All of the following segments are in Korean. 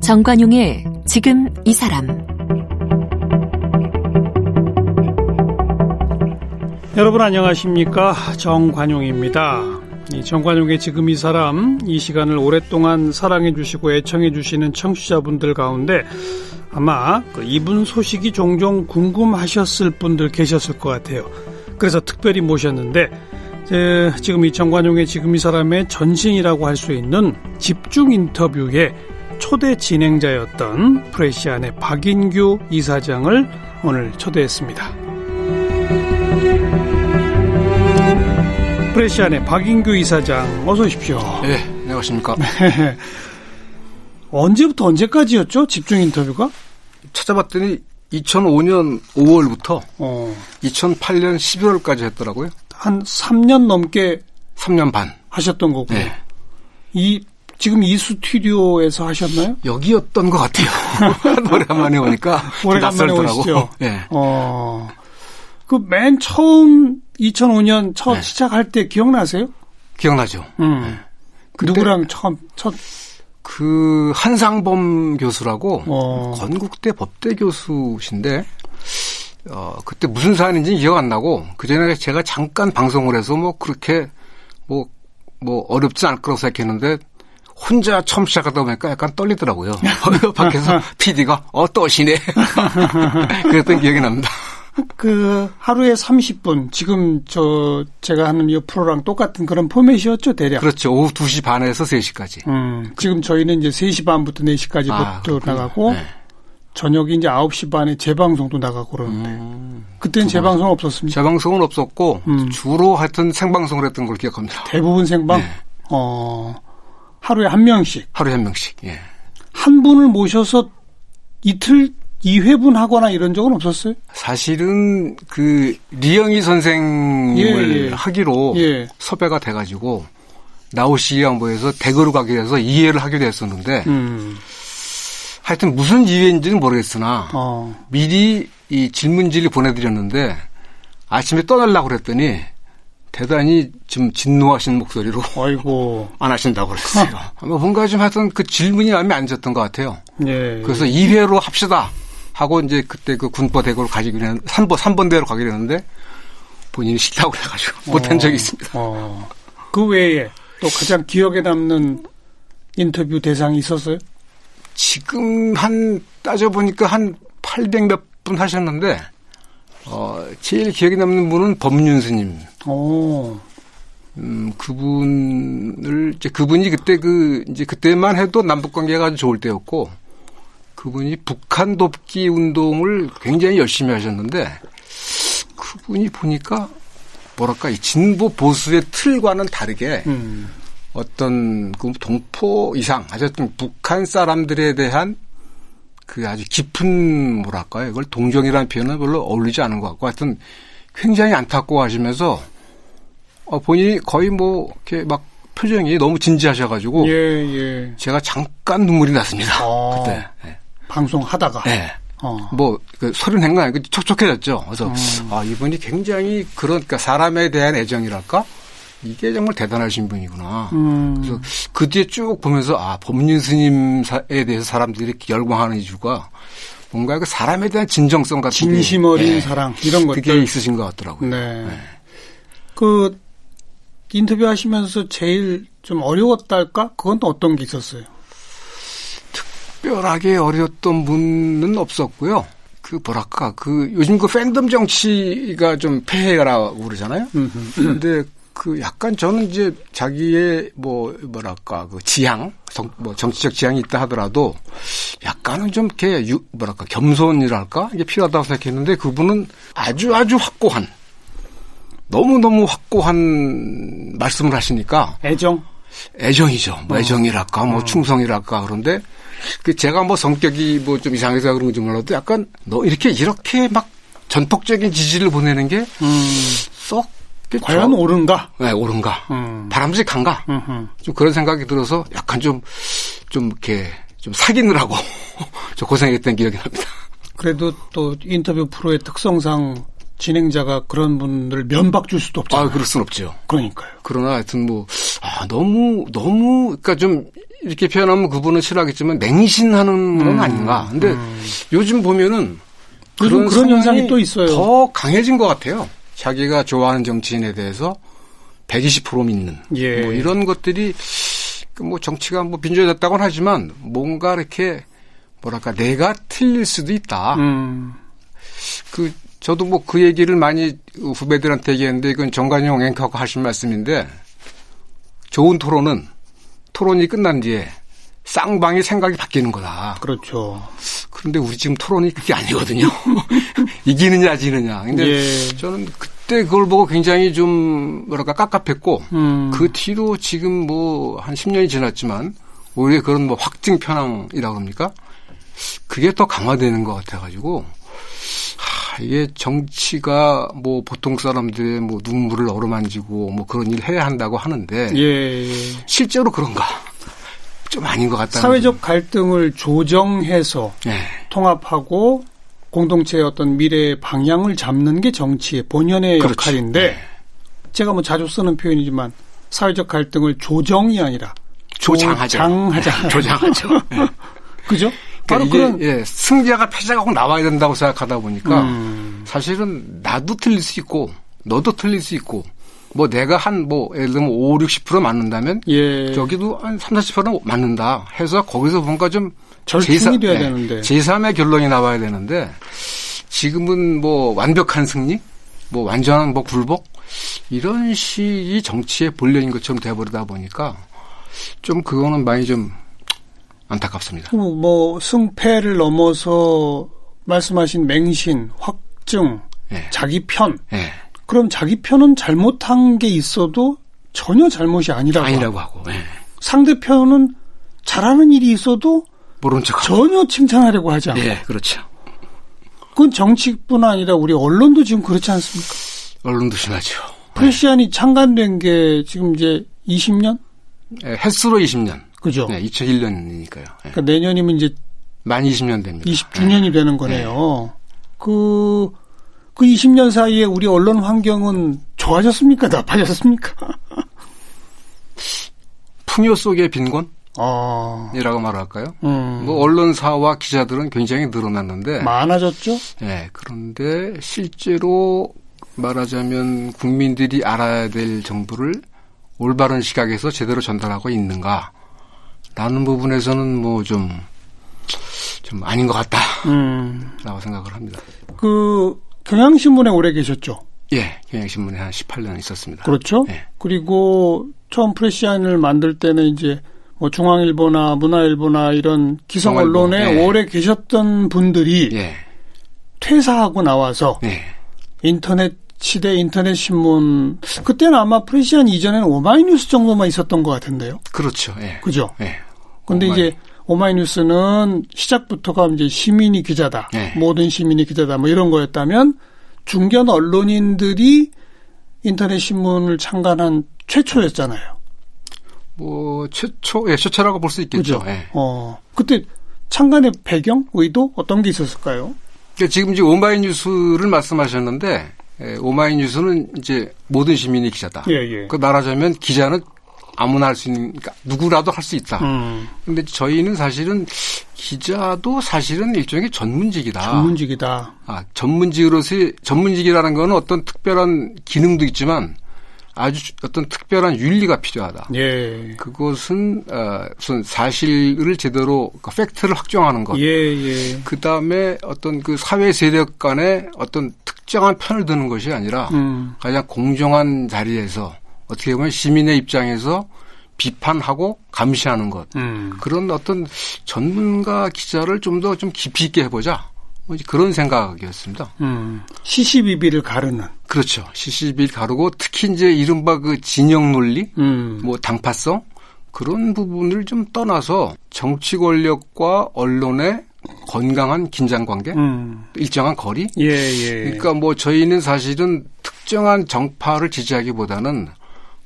정관용의 지금 이 사람. 여러분 안녕하십니까? 정관용입니다. 이 정관용의 지금 이 사람, 이 시간을 오랫동안 사랑해 주시고 애청해 주시는 청취자분들 가운데 아마 이분 소식이 종종 궁금하셨을 분들 계셨을 것 같아요. 그래서 특별히 모셨는데 지금 이 정관용의 지금 이 사람의 전신이라고 할 수 있는 집중 인터뷰의 초대 진행자였던 프레시안의 박인규 이사장을 오늘 초대했습니다. 프레시안의 박인규 이사장 어서 오십시오. 네, 안녕하십니까. 언제부터 언제까지였죠? 집중 인터뷰가? 찾아봤더니 2005년 5월부터 2008년 11월까지 했더라고요. 한 3년 넘게 3년 반 하셨던 거고요. 네. 지금 이 스튜디오에서 하셨나요? 여기였던 것 같아요. 오래간만에 오니까 오래간만에 오시죠. 네. 그 맨 처음 2005년 첫 시작할 때 기억나세요? 기억나죠. 네. 누구랑 그 한상범 교수라고 건국대 법대 교수신데 그때 무슨 사안인지 기억 안 나고 그 전에 제가 잠깐 방송을 해서 뭐 그렇게 뭐 어렵지 않을 거라고 생각했는데 혼자 처음 시작하다 보니까 약간 떨리더라고요. 밖에서 PD가 또 오시네. 그랬던 기억이 납니다. 그 하루에 30분 지금 제가 하는 이 프로랑 똑같은 그런 포맷이었죠, 대략. 그렇죠. 오후 2시 반에서 3시까지. 지금 저희는 이제 3시 반부터 4시까지부터 나가고 네. 저녁이 이제 9시 반에 재방송도 나가고 그러는데 그때는 재방송 없었습니까? 재방송은 없었고 주로 하여튼 생방송을 했던 걸 기억합니다. 대부분 생방? 네. 하루에 한 명씩. 하루에 한 명씩. 예. 한 분을 모셔서 이틀 2회분 하거나 이런 적은 없었어요? 사실은 그 리영희 선생님을 하기로 섭외가 돼가지고 나오시기 양보해서 대거로 가게 돼서 2회를 하게 됐었는데 하여튼 무슨 이유인지는 모르겠으나 미리 이 질문지를 보내드렸는데 아침에 떠나려고 그랬더니 대단히 좀 진노하신 목소리로 아이고 안 하신다고 그랬어요. 뭔가 좀 하여튼 그 질문이 마음에 안 졌던 것 같아요. 예. 그래서 2회로 합시다 하고 이제 그때 그 군포 대거로 가지기로 했는데 3번대로 가기로 했는데 본인이 싫다고 그래가지고 못한 적이 있습니다. 그 외에 또 가장 기억에 남는 인터뷰 대상이 있었어요? 지금 따져보니까 한 800몇 분 하셨는데 제일 기억에 남는 분은 법륜 스님. 그분이 그때만 해도 남북 관계가 아주 좋을 때였고, 그분이 북한 돕기 운동을 굉장히 열심히 하셨는데, 그분이 보니까, 이 진보 보수의 틀과는 다르게, 어떤 그 동포 이상, 하여튼 북한 사람들에 대한 그 아주 깊은 이걸 동정이라는 표현은 별로 어울리지 않은 것 같고 하여튼 굉장히 안타까워하시면서 본인이 거의 이렇게 막 표정이 너무 진지하셔가지고 제가 잠깐 눈물이 났습니다. 그때 방송하다가 그 소리 낸 거 아니고 촉촉해졌죠. 그래서 이분이 굉장히 그러니까 사람에 대한 애정이랄까 이게 정말 대단하신 분이구나. 그래서 그 뒤에 쭉 보면서 법륜 스님에 대해서 사람들이 이렇게 열광하는 이유가 뭔가 그 사람에 대한 진정성 같은 진심 어린 사랑 이런 것들 그게 있으신 것 같더라고요. 네. 그 인터뷰 하시면서 제일 좀 어려웠달까? 그건 또 어떤 게 있었어요? 특별하게 어려웠던 분은 없었고요. 요즘 그 팬덤 정치가 좀 폐해라고 그러잖아요. 근데 약간 저는 이제 자기의 그 지향, 정치적 지향이 있다 하더라도 약간은 좀 이렇게 겸손이랄까? 이게 필요하다고 생각했는데 그분은 아주 확고한, 너무너무 확고한 말씀을 하시니까. 애정이죠. 애정이랄까, 충성이랄까. 그런데 제가 성격이 좀 이상해서 그런 건지 몰라도 약간 이렇게 막 전폭적인 지지를 보내는 게 썩 과연 옳은가? 네, 옳은가? 바람직한가? 좀 그런 생각이 들어서 약간 좀 이렇게 좀 사귀느라고 좀 고생했던 기억이 납니다. 그래도 또 인터뷰 프로의 특성상 진행자가 그런 분들 면박 줄 수도 없잖아요. 그럴 순 없죠. 그러니까요. 그러나 하여튼 너무, 그러니까 좀 이렇게 표현하면 그분은 싫어하겠지만 맹신하는 건 아닌가. 근데 요즘 보면은 그런 현상이 또 있어요. 더 강해진 것 같아요. 자기가 좋아하는 정치인에 대해서 120% 믿는 예. 뭐 이런 것들이 뭐 정치가 뭐 빈조해졌다고는 하지만 뭔가 이렇게 뭐랄까 내가 틀릴 수도 있다. 저도 뭐 그 얘기를 많이 후배들한테 얘기했는데 이건 정관용 앵커가 하신 말씀인데 좋은 토론이 끝난 뒤에 쌍방의 생각이 바뀌는 거다. 그렇죠. 그런데 우리 지금 토론이 그게 아니거든요. 이기느냐 지느냐. 근데 예. 저는 그때 그걸 보고 굉장히 좀 뭐랄까 깝깝했고 그 뒤로 지금 뭐 한 10년이 지났지만 오히려 그런 뭐 확증 편향이라고 합니까? 그게 더 강화되는 것 같아가지고 이게 정치가 뭐 보통 사람들의 뭐 눈물을 어루만지고 뭐 그런 일을 해야 한다고 하는데 예. 실제로 그런가? 좀 아닌 것 같다. 사회적 갈등을 조정해서 네. 통합하고 공동체의 어떤 미래의 방향을 잡는 게 정치의 본연의 그렇지. 역할인데 네. 제가 뭐 자주 쓰는 표현이지만 사회적 갈등을 조정이 아니라 조장하죠. 조장하죠. 네. 그죠? 바로 그러니까 그런 승자가 패자가 꼭 나와야 된다고 생각하다 보니까 사실은 나도 틀릴 수 있고 너도 틀릴 수 있고 뭐 내가 예를 들면 5, 60% 맞는다면 예. 저기도 한 3, 40%는 맞는다 해서 거기서 뭔가 좀 절충이 돼야 되는데 제3의 결론이 나와야 되는데 지금은 뭐 완벽한 승리 뭐 완전한 뭐 굴복 이런 식이 정치의 본래인 것처럼 돼버리다 보니까 좀 그거는 많이 좀 안타깝습니다. 뭐 승패를 넘어서 말씀하신 맹신, 확증, 예. 자기 편. 예. 그럼 자기 편은 잘못한 게 있어도 전혀 잘못이 아니라고 하고. 예. 상대편은 잘하는 일이 있어도 모른 척하고. 전혀 칭찬하려고 하지 않고. 예, 그렇죠. 그건 정치뿐 아니라 우리 언론도 지금 그렇지 않습니까? 언론도 심하죠. 프레시안이 창간된 게 지금 이제 20년? 예, 횟수로 20년. 그죠? 네, 2001년이니까요. 예. 그러니까 내년이면 이제 만 20년 됩니다. 20주년이 되는 거네요. 그 20년 사이에 우리 언론 환경은 좋아졌습니까? 나빠졌습니까? 풍요 속의 빈곤? 아. 이라고 말할까요? 뭐 언론사와 기자들은 굉장히 늘어났는데 많아졌죠? 네, 그런데 실제로 말하자면 국민들이 알아야 될 정보를 올바른 시각에서 제대로 전달하고 있는가? 라는 부분에서는 뭐 좀 아닌 것 같다. 라고 생각을 합니다. 경향신문에 오래 계셨죠? 예, 경향신문에 한 18년 있었습니다. 그렇죠? 예. 그리고 처음 프레시안을 만들 때는 이제 뭐 중앙일보나 문화일보나 이런 기성 언론에 예. 오래 계셨던 분들이 예. 퇴사하고 나와서 예. 인터넷 시대 인터넷 신문 그때는 아마 프레시안 이전에는 오마이뉴스 정도만 있었던 것 같은데요. 그렇죠. 예. 그죠? 예. 근데 이제 오마이뉴스는 시작부터가 이제 시민이 기자다. 예. 모든 시민이 기자다. 뭐 이런 거였다면 중견 언론인들이 인터넷 신문을 창간한 최초였잖아요. 뭐 최초라고 볼 수 있겠죠. 그죠? 예. 그때 창간의 배경, 의도 어떤 게 있었을까요? 그러니까 지금 이제 오마이뉴스를 말씀하셨는데 오마이뉴스는 이제 모든 시민이 기자다. 예. 그 말하자면 기자는 아무나 할 수 있는, 그러니까 누구라도 할 수 있다. 근데 저희는 사실은 기자도 사실은 일종의 전문직이다. 전문직이다. 전문직이라는 거는 어떤 특별한 기능도 있지만 아주 어떤 특별한 윤리가 필요하다. 예. 그것은 우선 사실을 제대로 팩트를 확정하는 것. 예. 그 다음에 어떤 그 사회 세력 간의 어떤 특정한 편을 드는 것이 아니라 가장 공정한 자리에서 어떻게 보면 시민의 입장에서 비판하고 감시하는 것. 그런 어떤 전문가 기자를 좀 더 좀 깊이 있게 해보자. 그런 생각이었습니다. 시시비비를 가르는. 그렇죠. 시시비비를 가르고 특히 이제 이른바 그 진영 논리, 뭐 당파성 그런 부분을 좀 떠나서 정치 권력과 언론의 건강한 긴장 관계, 일정한 거리. 예. 그러니까 뭐 저희는 사실은 특정한 정파를 지지하기보다는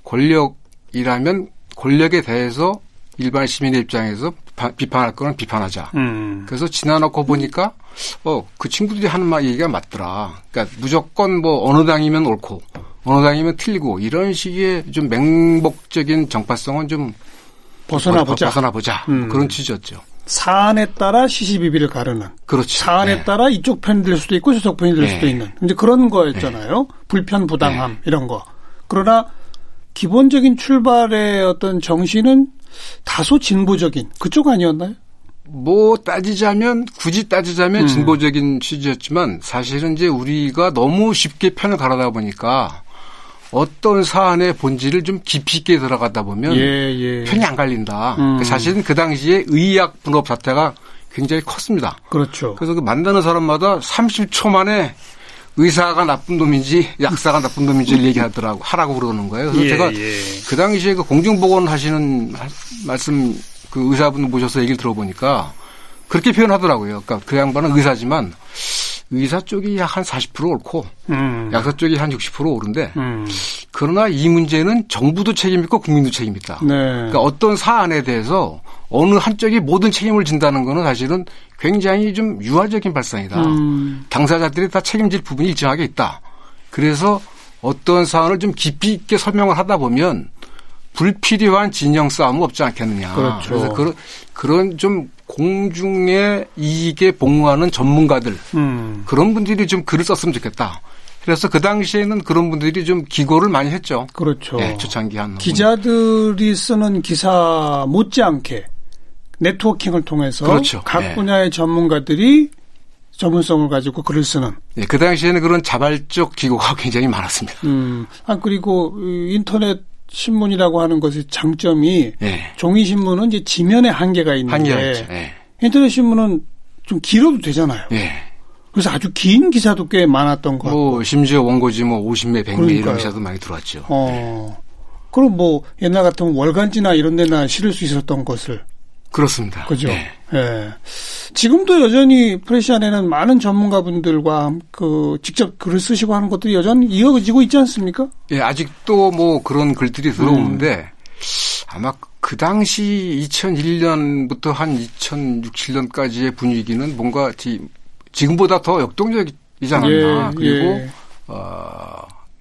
권력이라면 권력에 대해서 일반 시민의 입장에서 비판할 거는 비판하자. 그래서 지나놓고 보니까 그 친구들이 하는 얘기가 맞더라. 그러니까 무조건 뭐 어느 당이면 옳고 어느 당이면 틀리고 이런 식의 좀 맹목적인 정파성은 좀 벗어나보자. 그런 취지였죠. 사안에 따라 시시비비를 가르는. 그렇죠. 사안에 네. 따라 이쪽 편이 될 수도 있고 저쪽 편이 될 수도 있는. 이제 그런 거였잖아요. 불편, 부당함 이런 거. 그러나 기본적인 출발의 어떤 정신은 다소 진보적인 그쪽 아니었나요? 뭐 굳이 따지자면 진보적인 취지였지만 사실은 이제 우리가 너무 쉽게 편을 가르다 보니까 어떤 사안의 본질을 좀 깊이 있게 들어가다 보면 편이 안 갈린다. 사실은 그 당시에 의학 분업 사태가 굉장히 컸습니다. 그렇죠. 그래서 그 만나는 사람마다 30초 만에 의사가 나쁜 놈인지 약사가 나쁜 놈인지를 하라고 그러는 거예요. 그래서 제가 그 당시에 그 공중보건 하시는 말씀 그 의사분 모셔서 얘기를 들어보니까 그렇게 표현하더라고요. 그러니까 그 양반은 의사지만 의사 쪽이 약 한 40% 옳고 약사 쪽이 한 60% 옳은데 그러나 이 문제는 정부도 책임 있고 국민도 책임 있다. 네. 그러니까 어떤 사안에 대해서 어느 한쪽이 모든 책임을 진다는 거는 사실은 굉장히 좀 유화적인 발상이다. 당사자들이 다 책임질 부분이 일정하게 있다. 그래서 어떤 사안을 좀 깊이 있게 설명을 하다 보면 불필요한 진영 싸움은 없지 않겠느냐. 그렇죠. 그래서 그런 좀 공중의 이익에 복무하는 전문가들 그런 분들이 좀 글을 썼으면 좋겠다. 그래서 그 당시에는 그런 분들이 좀 기고를 많이 했죠. 그렇죠. 네, 초창기 한 기자들이 쓰는 기사 못지않게 네트워킹을 통해서 그렇죠. 각 분야의 전문가들이 전문성을 가지고 글을 쓰는. 네, 그 당시에는 그런 자발적 기고가 굉장히 많았습니다. 그리고 인터넷 신문이라고 하는 것의 장점이 네. 종이 신문은 이제 지면에 한계가 있는데 네. 인터넷 신문은 좀 길어도 되잖아요. 네. 그래서 아주 긴 기사도 꽤 많았던 것 같고. 심지어 원고지 50매, 100매 그러니까요. 이런 기사도 많이 들어왔죠. 그럼 옛날 같으면 월간지나 이런 데나 실을 수 있었던 것을. 그렇습니다. 그죠? 네. 예. 지금도 여전히 프레시안에는 많은 전문가분들과 직접 글을 쓰시고 하는 것들이 여전히 이어지고 있지 않습니까? 예, 아직도 그런 글들이 들어오는데 아마 그 당시 2001년부터 한 2006, 7년까지의 분위기는 뭔가 지금보다 더 역동적이지 않았나. 그리고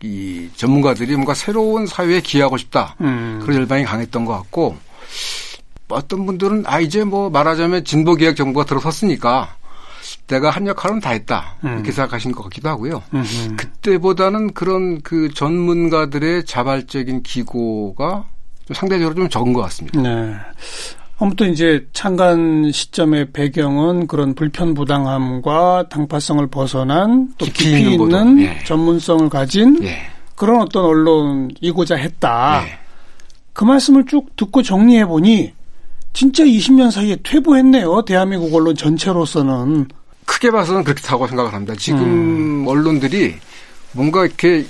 이 전문가들이 뭔가 새로운 사회에 기여하고 싶다. 그런 열망이 강했던 것 같고 어떤 분들은 이제 말하자면 진보개혁 정부가 들어섰으니까 내가 한 역할은 다 했다. 이렇게 생각하신 것 같기도 하고요. 그때보다는 그런 그 전문가들의 자발적인 기고가 좀 상대적으로 좀 적은 것 같습니다. 네. 아무튼 이제 창간 시점의 배경은 그런 불편부당함과 당파성을 벗어난 또 깊이 있는 예. 전문성을 가진 그런 어떤 언론이고자 했다. 그 말씀을 쭉 듣고 정리해 보니 진짜 20년 사이에 퇴보했네요. 대한민국 언론 전체로서는. 크게 봐서는 그렇다고 생각을 합니다. 지금 언론들이 뭔가 이렇게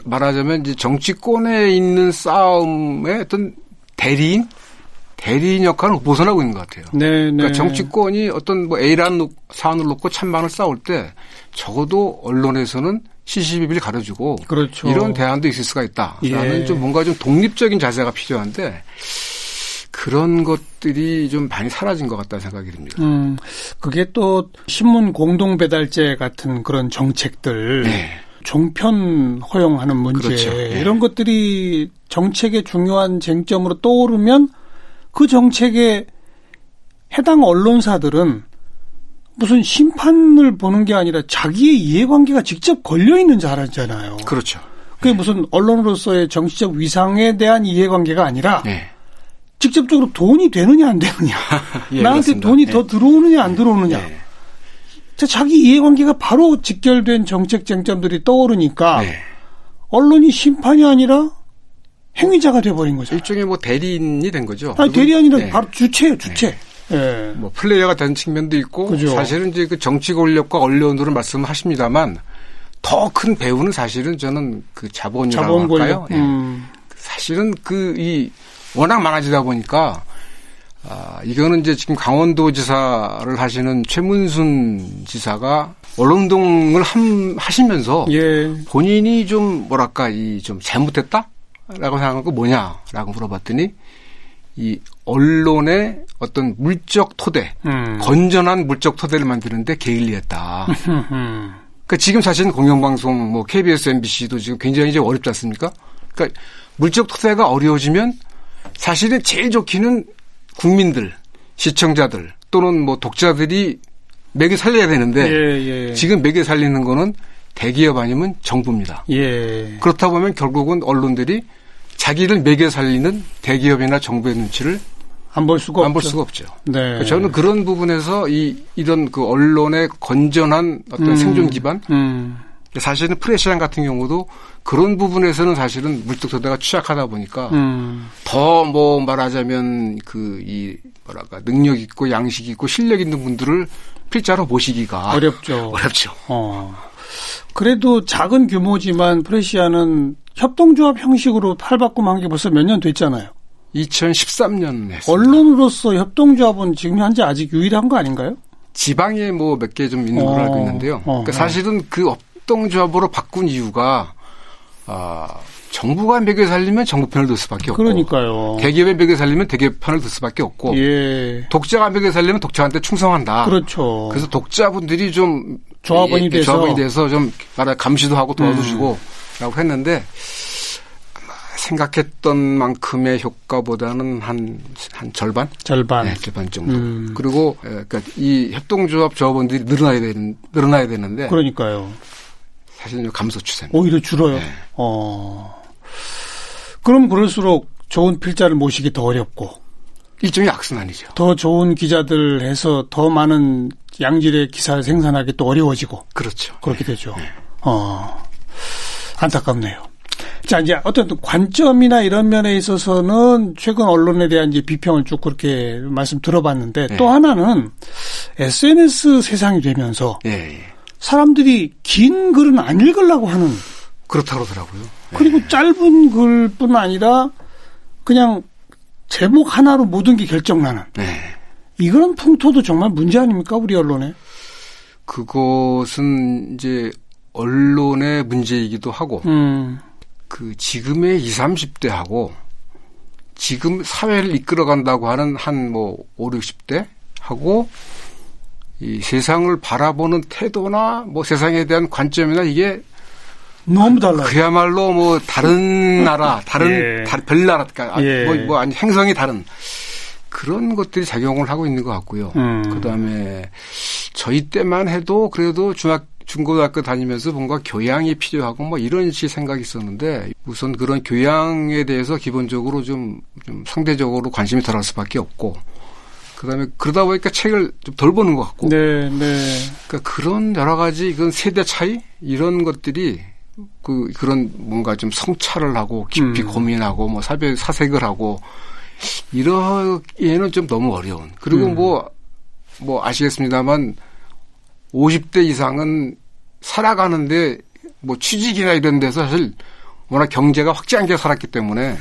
말하자면 이제 정치권에 있는 싸움의 어떤 대리인 역할을 벗어나고 있는 것 같아요. 네, 그러니까 정치권이 어떤 A라는 사안을 놓고 찬반을 싸울 때 적어도 언론에서는 시시비비를 가려주고 그렇죠. 이런 대안도 있을 수가 있다라는 좀 뭔가 좀 독립적인 자세가 필요한데 그런 것들이 좀 많이 사라진 것 같다는 생각이 듭니다. 그게 또 신문 공동 배달제 같은 그런 정책들, 종편 허용하는 문제 그렇죠. 이런 것들이 정책의 중요한 쟁점으로 떠오르면 그 정책에 해당 언론사들은 무슨 심판을 보는 게 아니라 자기의 이해관계가 직접 걸려 있는 줄 알았잖아요. 그렇죠. 그게 무슨 언론으로서의 정치적 위상에 대한 이해관계가 아니라. 직접적으로 돈이 되느냐 안 되느냐. 나한테 그렇습니다. 돈이 더 들어오느냐 안 들어오느냐. 자기 이해관계가 바로 직결된 정책 쟁점들이 떠오르니까 언론이 심판이 아니라 행위자가 돼버린 거죠. 일종의 대리인이 된 거죠. 대리 아니라 바로 주체예요. 주체. 플레이어가 된 측면도 있고 그죠. 사실은 이제 그 정치 권력과 언론으로 말씀하십니다만 더 큰 배후는 사실은 저는 그 자본이라고 할까요? 사실은 워낙 많아지다 보니까 이거는 이제 지금 강원도지사를 하시는 최문순 지사가 언론운동을 하시면서 본인이 좀 좀 잘못했다라고 생각한 거 뭐냐라고 물어봤더니 이 언론의 어떤 물적 토대, 건전한 물적 토대를 만드는데 게을리했다. 그러니까 지금 사실은 공영방송 KBS, MBC도 지금 굉장히 이제 어렵지 않습니까? 그러니까 물적 토대가 어려워지면 사실은 제일 좋기는 국민들, 시청자들 또는 뭐 독자들이 매개 살려야 되는데 지금 매개 살리는 거는 대기업 아니면 정부입니다. 그렇다 보면 결국은 언론들이 자기를 매개 살리는 대기업이나 정부의 눈치를 안 볼 수가 없죠. 네. 저는 그런 부분에서 이런 그 언론의 건전한 어떤 생존 기반, 사실은 프레시안 같은 경우도 그런 부분에서는 사실은 물뚝서대가 취약하다 보니까 더 뭐 말하자면 뭐랄까 능력 있고 양식 있고 실력 있는 분들을 필자로 모시기가 어렵죠. 어렵죠. 그래도 작은 규모지만 프레시아는 협동조합 형식으로 팔바꿈한 게 벌써 몇 년 됐잖아요. 2013년 했습니다. 언론으로서 협동조합은 지금 현재 아직 유일한 거 아닌가요? 지방에 뭐 몇 개 좀 있는 걸로 알고 있는데요. 그러니까 사실은 그 협동조합으로 바꾼 이유가 정부가 매개 살리면 정부 편을 들 수밖에 없고, 그러니까요. 대기업의 매개 살리면 대기업 편을 들 수밖에 없고, 독자가 매개 살리면 독자한테 충성한다. 그렇죠. 그래서 독자분들이 좀 조합원이 돼서 좀 감시도 하고 도와주시고 라고 했는데 생각했던 만큼의 효과보다는 한 절반? 네, 절반 정도. 그리고 그러니까 이 협동조합 조합원들이 늘어나야 되는데. 그러니까요. 사실은 감소 추세입니다. 오히려 줄어요. 네. 그럼 그럴수록 좋은 필자를 모시기 더 어렵고. 일종의 악순환이죠. 더 좋은 기자들 해서 더 많은 양질의 기사를 생산하기 또 어려워지고. 그렇죠. 그렇게 되죠. 네. 안타깝네요. 자, 이제 어떤 관점이나 이런 면에 있어서는 최근 언론에 대한 이제 비평을 쭉 그렇게 말씀 들어봤는데 또 하나는 SNS 세상이 되면서 사람들이 긴 글은 안 읽으려고 하는. 그렇다고 하더라고요. 그리고 짧은 글뿐 아니라 그냥 제목 하나로 모든 게 결정나는. 이런 풍토도 정말 문제 아닙니까? 우리 언론에. 그것은 이제 언론의 문제이기도 하고 그 지금의 20, 30대하고 지금 사회를 이끌어간다고 하는 한 뭐 5, 60대 하고 이 세상을 바라보는 태도나 뭐 세상에 대한 관점이나 이게 너무 달라요. 그야말로 뭐 다른 나라, 별나라, 그러니까 아니 행성이 다른 그런 것들이 작용을 하고 있는 것 같고요. 그다음에 저희 때만 해도 그래도 중고등학교 다니면서 뭔가 교양이 필요하고 뭐 이런 식의 생각이 있었는데 우선 그런 교양에 대해서 기본적으로 좀 상대적으로 관심이 덜할 수밖에 없고 그다음에 그러다 보니까 책을 좀 덜 보는 것 같고 그러니까 그런 여러 가지 이건 세대 차이 이런 것들이 그런 뭔가 좀 성찰을 하고 깊이 고민하고 뭐 사색을 하고 이러기에는 좀 너무 어려운 그리고 뭐 아시겠습니다만 50대 이상은 살아가는데 뭐 취직이나 이런 데서 사실 워낙 경제가 확실하게 살았기 때문에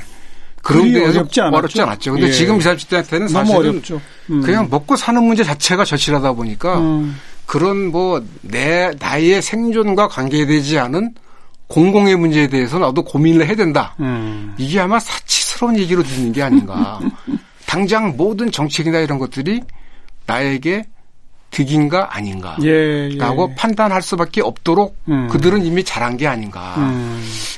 그런 데에서 어렵지 않았죠. 근데 지금 20, 30대한테는 사실은 그냥 먹고 사는 문제 자체가 절실하다 보니까 그런 뭐 나의 생존과 관계되지 않은 공공의 문제에 대해서 나도 고민을 해야 된다. 이게 아마 사치스러운 얘기로 듣는 게 아닌가. 당장 모든 정책이나 이런 것들이 나에게 득인가 아닌가라고 판단할 수밖에 없도록 그들은 이미 잘한 게 아닌가.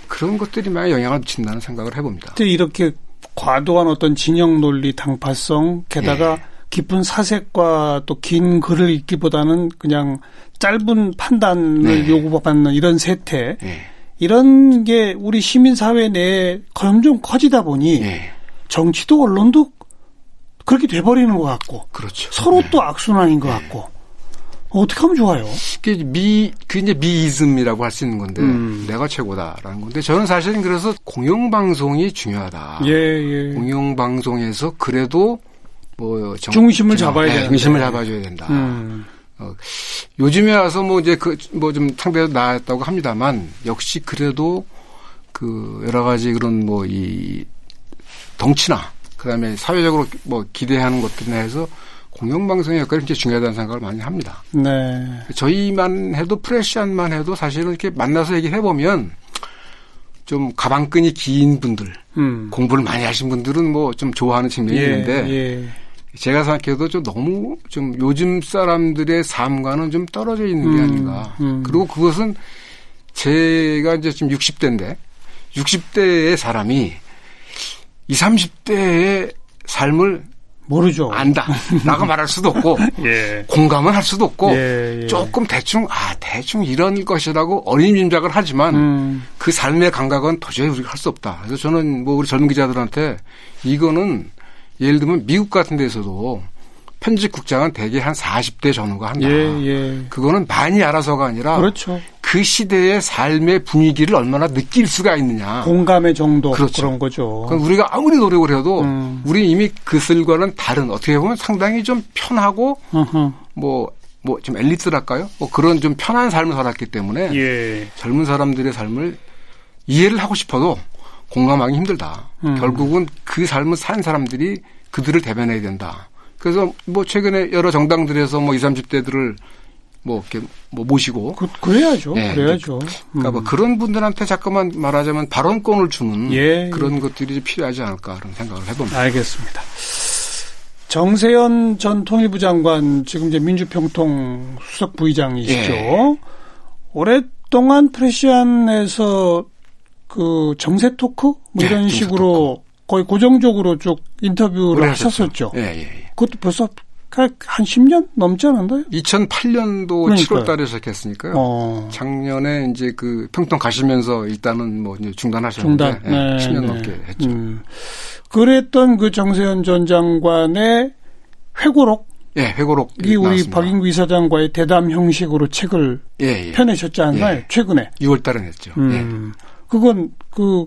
그런 것들이 많이 영향을 미친다는 생각을 해봅니다. 이렇게 과도한 어떤 진영 논리, 당파성, 게다가 깊은 사색과 또 긴 글을 읽기보다는 그냥 짧은 판단을 요구받는 이런 세태, 이런 게 우리 시민사회 내에 점점 커지다 보니 정치도 언론도 그렇게 돼버리는 것 같고. 그렇죠. 서로 또 악순환인 것 같고. 어떻게 하면 좋아요? 그게 이제 미이즘이라고 할 수 있는 건데, 내가 최고다라는 건데, 저는 사실은 그래서 공영방송이 중요하다. 공영방송에서 그래도 뭐 중심을 잡아야 된다. 중심을 잡아줘야 된다. 요즘에 와서 뭐 이제 뭐 좀 상대가 나았다고 합니다만, 역시 그래도 그 여러 가지 그런 뭐 이 덩치나 그다음에 사회적으로 뭐 기대하는 것들이나 해서 공영방송의 역할이 굉장히 중요하다는 생각을 많이 합니다. 저희만 해도 프레시안만 해도 사실은 이렇게 만나서 얘기해 보면 좀 가방끈이 긴 분들, 공부를 많이 하신 분들은 뭐 좀 좋아하는 측면이 있는데 제가 생각해도 좀 너무 좀 요즘 사람들의 삶과는 좀 떨어져 있는 게 아닌가. 그리고 그것은 제가 이제 지금 60대인데 60대의 사람이 20, 30대의 삶을 모르죠. 안다. 라고 말할 수도 없고 예. 공감은 할 수도 없고 예. 조금 대충 이런 것이라고 어린짐작을 하지만 그 삶의 감각은 도저히 우리가 할 수 없다. 그래서 저는 뭐 우리 젊은 기자들한테 이거는 예를 들면 미국 같은 데서도 편집국장은 대개 한 40대 전후가 한다. 예. 그거는 많이 알아서가 아니라 그렇죠. 그 시대의 삶의 분위기를 얼마나 느낄 수가 있느냐. 공감의 정도 그렇죠. 그런 거죠. 그럼 우리가 아무리 노력을 해도 우리 이미 그들과는 다른 어떻게 보면 상당히 좀 편하고 뭐 좀 엘리트랄까요? 뭐 그런 좀 편한 삶을 살았기 때문에 예. 젊은 사람들의 삶을 이해를 하고 싶어도 공감하기 힘들다. 결국은 그 삶을 산 사람들이 그들을 대변해야 된다. 그래서 뭐 최근에 여러 정당들에서 뭐 20, 30대들을 뭐 이렇게 뭐 모시고 그래야죠. 네, 그래야죠. 그러니까 뭐 그런 분들한테 잠깐만 말하자면 발언권을 주는 예. 그런 것들이 필요하지 않을까 그런 생각을 해봅니다. 알겠습니다. 정세현 전 통일부 장관 지금 이제 민주평통 수석 부의장이시죠. 예. 오랫동안 프레시안에서 그 정세 토크 뭐 이런 식으로 거의 고정적으로 쭉 인터뷰를 하셨었죠. 예. 그것도 벌써 한 10년 넘지 않았나요? 2008년도 그러니까요. 7월 달에 시작했으니까요. 작년에 이제 그 평통 가시면서 일단은 뭐 이제 중단하셨는데 네, 10년 넘게 했죠. 그랬던 그 정세현 전 장관의 회고록. 예, 회고록이 우리 나왔습니다. 박인구 이사장과의 대담 형식으로 책을 펴내셨지 않나요? 예. 최근에. 6월 달에 냈죠. 예. 그건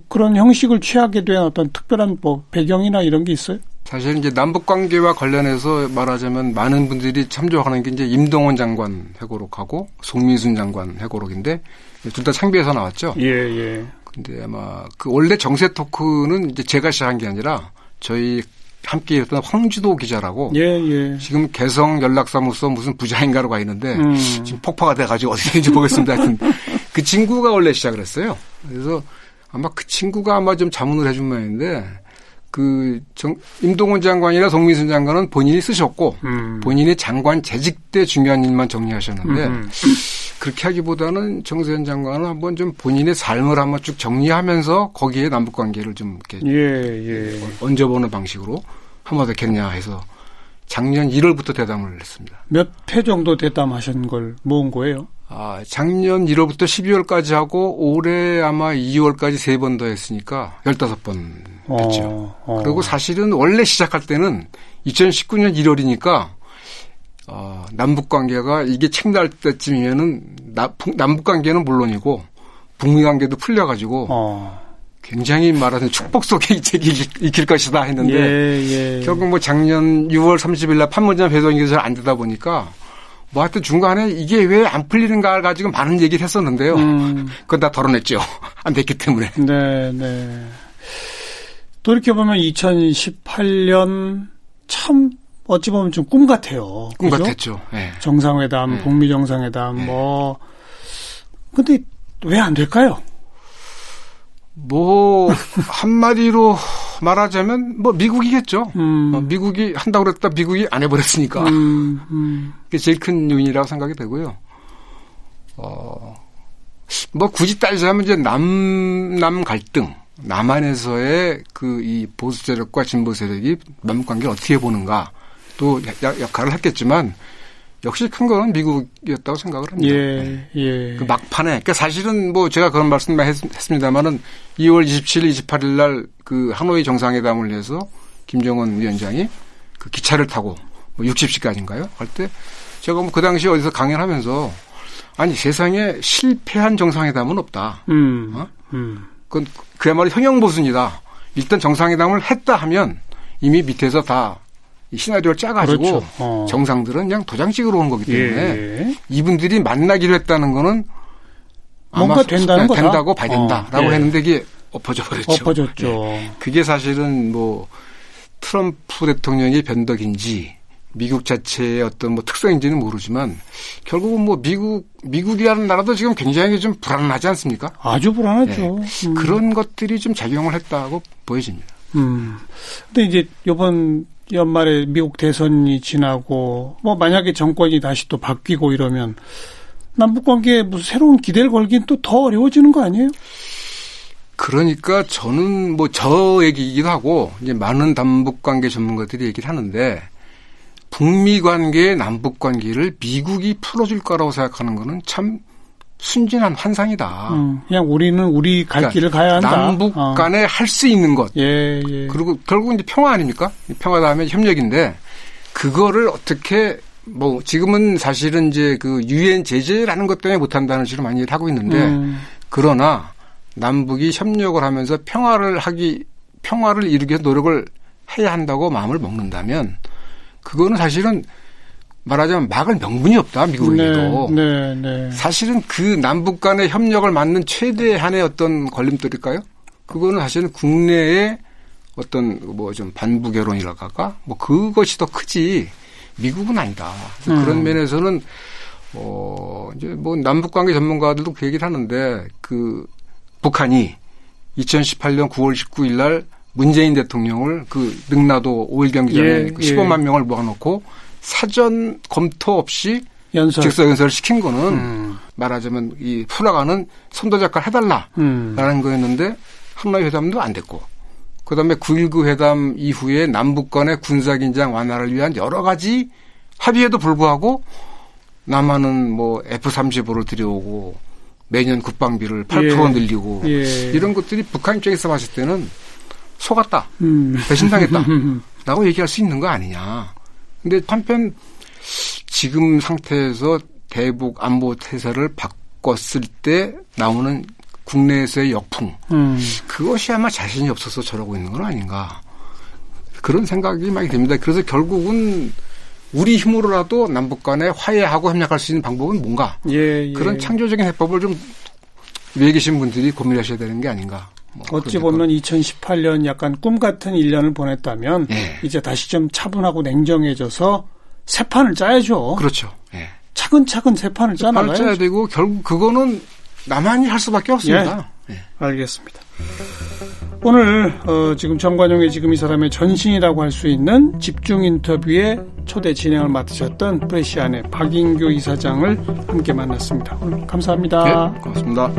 그런 형식을 취하게 된 어떤 특별한 뭐 배경이나 이런 게 있어요? 사실 이제 남북 관계와 관련해서 말하자면 많은 분들이 참조하는 게 이제 임동원 장관 회고록하고 송민순 장관 회고록인데 둘 다 창비에서 나왔죠. 예. 근데 아마 그 원래 정세 토크는 이제 제가 시작한 게 아니라 저희 함께 일했던 황주도 기자라고 예. 지금 개성 연락사무소 무슨 부자인가로 가 있는데 지금 폭파가 돼가지고 어디 있는지 모르겠습니다. 하여튼 그 친구가 원래 시작을 했어요. 그래서 아마 그 친구가 아마 좀 자문을 해준 모양인데 임동원 장관이나 송민순 장관은 본인이 쓰셨고 본인이 장관 재직 때 중요한 일만 정리하셨는데 그렇게 하기보다는 정세현 장관은 한번 좀 본인의 삶을 한번 쭉 정리하면서 거기에 남북관계를 좀 이렇게 얹어보는 방식으로 한번 어떻겠냐 해서 작년 1월부터 대담을 했습니다. 몇 회 정도 대담하신 걸 모은 거예요? 작년 1월부터 12월까지 하고 올해 아마 2월까지 3번 더 했으니까 15번 했죠. 그리고 사실은 원래 시작할 때는 2019년 1월이니까 남북관계가 이게 책 날 때쯤이면은 남북관계는 물론이고 북미관계도 풀려가지고 굉장히 말하자면 축복 속에 이 책이 읽힐 것이다 했는데 결국 뭐 작년 6월 30일 날 판문점 회동이 잘 안 되다 보니까 뭐 하여튼 중간에 이게 왜 안 풀리는가 가지고 많은 얘기를 했었는데요. 그건 다 덜어냈죠. 안 됐기 때문에. 네. 돌이켜보면 2018년 참 어찌 보면 좀 꿈 같아요. 꿈 그죠? 같았죠. 네. 정상회담, 북미 정상회담 근데 왜 안 될까요? 뭐 한마디로 말하자면 뭐 미국이겠죠. 미국이 한다고 그랬다 미국이 안 해버렸으니까. 그게 제일 큰 요인이라고 생각이 되고요. 뭐 굳이 따지자면 이제 남 갈등, 남한에서의 이 보수 세력과 진보 세력이 남북 관계를 어떻게 보는가 또 역할을 했겠지만 역시 큰 거는 미국이었다고 생각을 합니다. 그 막판에, 그러니까 사실은 뭐 제가 그런 말씀만 했습니다만은 2월 27일, 28일 날 그 하노이 정상회담을 위해서 김정은 위원장이 그 기차를 타고 뭐 60시까지인가요? 할 때 제가 뭐 그 당시에 어디서 강연하면서 아니 세상에 실패한 정상회담은 없다. 그건 그야말로 형용보순이다. 일단 정상회담을 했다 하면 이미 밑에서 다 시나리오를 짜가지고 그렇죠. 정상들은 그냥 도장찍으러 온 거기 때문에 이분들이 만나기로 했다는 거는 뭔가 된다는 거다. 된다고 봐야 된다라고 했는데 이게 엎어져 버렸죠. 엎어졌죠. 그게 사실은 뭐 트럼프 대통령의 변덕인지 미국 자체의 어떤 뭐 특성인지는 모르지만 결국은 뭐 미국이라는 나라도 지금 굉장히 좀 불안하지 않습니까? 아주 불안하죠. 그런 것들이 좀 작용을 했다고 보여집니다. 근데 이제 이번 연말에 미국 대선이 지나고 뭐 만약에 정권이 다시 또 바뀌고 이러면 남북관계에 무슨 새로운 기대를 걸긴 또 더 어려워지는 거 아니에요? 그러니까 저는 뭐 저 얘기이기도 하고 이제 많은 남북관계 전문가들이 얘기를 하는데 북미 관계의 남북 관계를 미국이 풀어줄 거라고 생각하는 거는 참 순진한 환상이다. 그냥 우리는 우리 갈 길을 가야 한다. 남북 간에 할 수 있는 것. 예. 그리고 결국 이제 평화 아닙니까? 평화 다음에 협력인데 그거를 어떻게 뭐 지금은 사실은 이제 그 유엔 제재라는 것 때문에 못한다는 식으로 많이 하고 있는데 그러나 남북이 협력을 하면서 평화를 이루기 위해서 노력을 해야 한다고 마음을 먹는다면 그거는 사실은 말하자면 막을 명분이 없다, 미국에게도. 네. 사실은 그 남북 간의 협력을 막는 최대한의 어떤 걸림돌일까요? 그거는 사실은 국내의 어떤 뭐 좀 반북 여론이랄까? 뭐 그것이 더 크지 미국은 아니다. 그런 면에서는 이제 뭐 남북 관계 전문가들도 그 얘기를 하는데 그 북한이 2018년 9월 19일 날 문재인 대통령을 그 능라도 5일 경기장에 그 15만 명을 모아놓고 사전 검토 없이 직서 연설을 시킨 거는 말하자면 이 풀어가는 선도 작가를 해달라라는 거였는데 한라위 회담도 안 됐고 그다음에 9.19 회담 이후에 남북 간의 군사긴장 완화를 위한 여러 가지 합의에도 불구하고 남한은 뭐 F-35를 들여오고 매년 국방비를 8% 늘리고 이런 것들이 북한 입장에서 봤을 때는 속았다. 배신당했다. 라고 얘기할 수 있는 거 아니냐. 근데 한편 지금 상태에서 대북 안보 태세를 바꿨을 때 나오는 국내에서의 역풍. 그것이 아마 자신이 없어서 저러고 있는 건 아닌가. 그런 생각이 많이 듭니다. 그래서 결국은 우리 힘으로라도 남북 간에 화해하고 협력할 수 있는 방법은 뭔가. 그런 창조적인 해법을 좀 위에 계신 분들이 고민하셔야 되는 게 아닌가. 어찌 보면 2018년 약간 꿈 같은 1년을 보냈다면 이제 다시 좀 차분하고 냉정해져서 새 판을 짜야죠. 그렇죠. 차근차근 새 판을 짜나가야죠. 짜야 되고 결국 그거는 나만이 할 수밖에 없습니다. 알겠습니다. 오늘 지금 정관용의 지금 이 사람의 전신이라고 할 수 있는 집중 인터뷰의 초대 진행을 맡으셨던 프레시안의 박인규 이사장을 함께 만났습니다. 오늘 감사합니다. 고맙습니다.